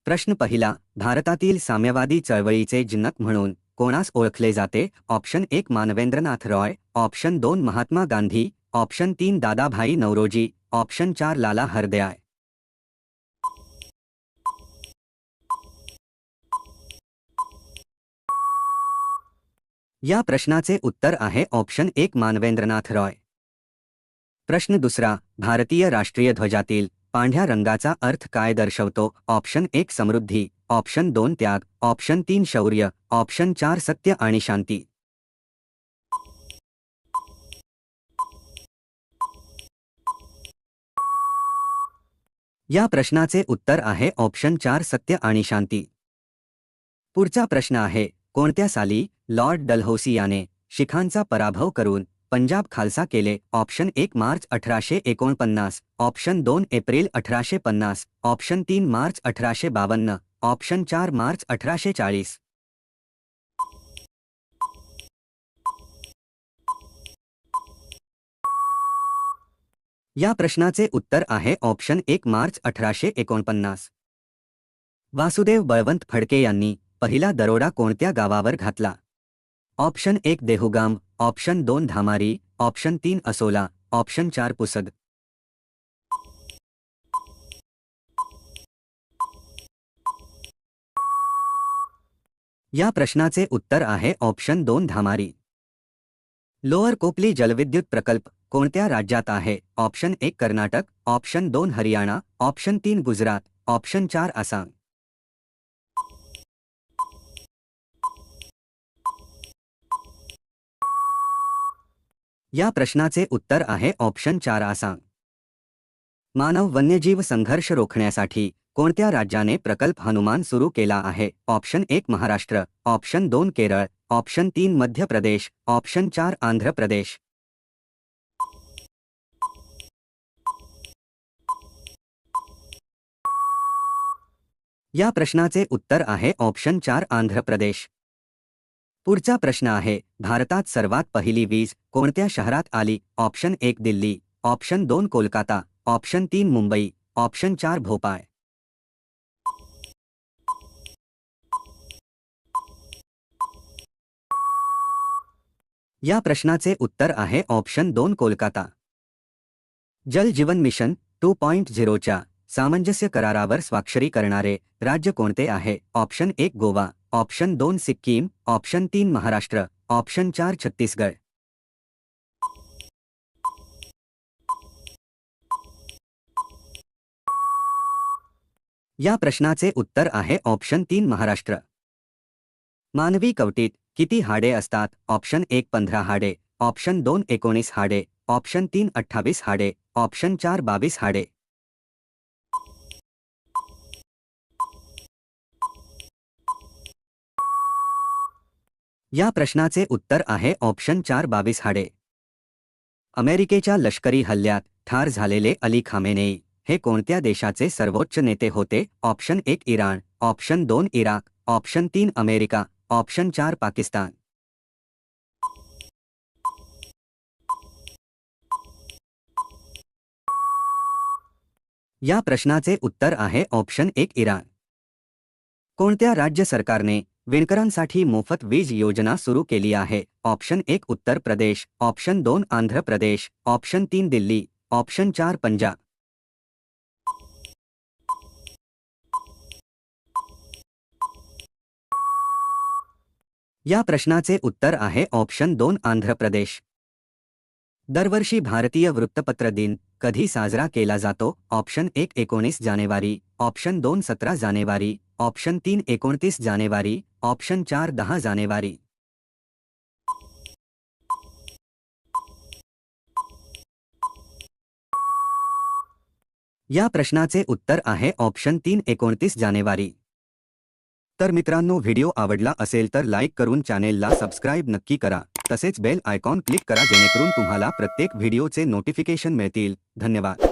प्रश्न पहिला, भारतातील साम्यवादी चळवळीचे जनक म्हणून कोणास ओळखले जाते? Option 1 Manavendranath Roy, option 2 Mahatma Gandhi, option 3 Dadabhai Naoroji, option 4 Lala Hardayal. या प्रश्नाचे उत्तर आहे ऑप्शन 1 मानवेंद्रनाथ रॉय. प्रश्न दुसरा, भारतीय राष्ट्रीय ध्वजातील पांढऱ्या रंगाचा अर्थ काय दर्शवतो? ऑप्शन 1 समृद्धी, ऑप्शन 2 त्याग, ऑप्शन 3 शौर्य, ऑप्शन 4 सत्य आणि शांती. या प्रश्नाचे उत्तर आहे ऑप्शन 4 सत्य आणि शांती. पुढचा प्रश्न आहे, कोणत्या साली लॉर्ड डलहौसी याने शिखांचा पराभव करून पंजाब खालसा केले? Option 1 March 1849, option 2 April 1850, option 3 March 1852, option 4 March 1840. या प्रश्नाचे उत्तर आहे ऑप्शन 1 मार्च 1849. वासुदेव बळवंत फडके यांनी पहिला दरोडा कोणत्या गावावर घातला? Option 1 Dehugam, option 2 Dhamari, option 3 Asola, option 4 Pusad. या प्रश्नाचे उत्तर आहे ऑप्शन 2 धामारी. लोअर कोपली जलविद्युत प्रकल्प कोणत्या राज्यात आहे? Option 1 Karnataka, option 2 Haryana, option 3 Gujarat, option 4 Assam. या प्रश्नाचे उत्तर आहे ऑप्शन 4 आसाम. मानव वन्यजीव संघर्ष रोखण्यासाठी कोणत्या राज्याने प्रकल्प हनुमान सुरू केला आहे? Option 1 Maharashtra, option 2 Kerala, option 3 Madhya Pradesh, option 4 Andhra Pradesh. या प्रश्नाचे उत्तर आहे ऑप्शन 4 आंध्र प्रदेश. पुढचा प्रश्न आहे, भारतात सर्वात पहिली वीज कोणत्या शहरात आली? Option 1 Delhi, option 2 Kolkata, option 3 Mumbai, option 4 Bhopal. या प्रश्नाचे उत्तर आहे ऑप्शन 2 कोलकाता. जल जीवन मिशन 2.0च्या सामंजस्य करारावर स्वाक्षरी करणारे राज्य कोणते आहे? Option 1 Goa, option 2 Sikkim, option 3 Maharashtra, option 4 Chhattisgarh. या प्रश्नाचे उत्तर आहे ऑप्शन 3 महाराष्ट्र. मानवी कवटीत किती हाडे असतात? ऑप्शन 1 15 हाडे, ऑप्शन 2 19 हाडे, ऑप्शन 3 28 हाडे, ऑप्शन 4 22 हाडे. या प्रश्नाचे उत्तर आहे ऑप्शन 4 22 हाडे. अमेरिकेच्या लष्करी हल्ल्यात ठार झालेले अली खामेनेई हे कोणत्या देशाचे सर्वोच्च नेते होते? Option 1 Iran, option 2 Iraq, option 3 America, option 4 Pakistan. या प्रश्नाचे उत्तर आहे ऑप्शन 1 इराण. कोणत्या राज्य सरकारने विणकरांसाठी मोफत वीज योजना सुरू केली आहे? Option 1 Uttar Pradesh, option 2 Andhra Pradesh, option 3 Delhi, option 4 Punjab. या प्रश्नाचे उत्तर आहे ऑप्शन 2 आंध्र प्रदेश. दरवर्षी भारतीय वृत्तपत्र दिन कधी साजरा केला जातो? ऑप्शन 1 19 जानेवारी, ऑप्शन 2 17 जानेवारी, ऑप्शन 3 29 जानेवारी, ऑप्शन 4 10 जानेवारी. या प्रश्नाचे उत्तर आहे ऑप्शन 3 29 जानेवारी. तर मित्रांनो, व्हिडिओ आवडला असेल तर लाईक करून चॅनेलला सबस्क्राईब नक्की करा. तसेच बेल आयकॉन क्लिक करा जेणेकरून तुम्हाला प्रत्येक व्हिडिओचे नोटिफिकेशन मिळतील. धन्यवाद.